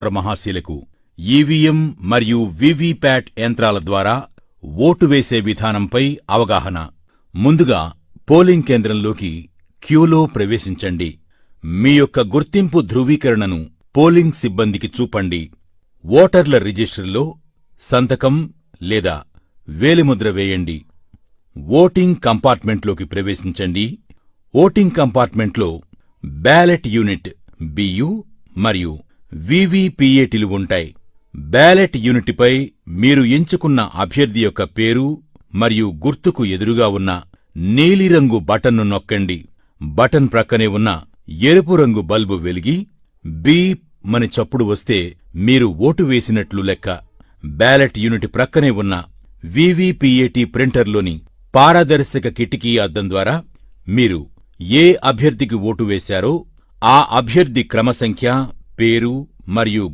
మహాశీలకు EVM మరియు VVPAT యంత్రాల ద్వారా ఓటు వేసే విధానంపై అవగాహన. ముందుగా పోలింగ్ కేంద్రంలోకి క్యూలో ప్రవేశించండి. మీ యొక్క గుర్తింపు ధృవీకరణను పోలింగ్ సిబ్బందికి చూపండి. ఓటర్ల రిజిస్టర్లో సంతకం లేదా వేలిముద్ర వేయండి. ఓటింగ్ కంపార్ట్మెంట్లోకి ప్రవేశించండి. ఓటింగ్ కంపార్ట్మెంట్లో బ్యాలెట్ యూనిట్ బియు మరియు వీవీపీఏటీలు ఉంటాయి. బ్యాలెట్ యూనిట్పై మీరు ఎంచుకున్న అభ్యర్థి యొక్క పేరు మరియు గుర్తుకు ఎదురుగా ఉన్న నీలిరంగు బటన్ను నొక్కండి. బటన్ ప్రక్కనే ఉన్న ఎరుపు రంగు బల్బు వెలిగి బీప్ మని చప్పుడు వస్తే మీరు ఓటు వేసినట్లు లెక్క. బ్యాలెట్ యూనిట్ ప్రక్కనే ఉన్న వీవీపీఏటీ ప్రింటర్లోని పారదర్శక కిటికీ అద్దం ద్వారా మీరు ఏ అభ్యర్థికి ఓటు వేశారో ఆ అభ్యర్థి క్రమసంఖ్య, పేరు మరియు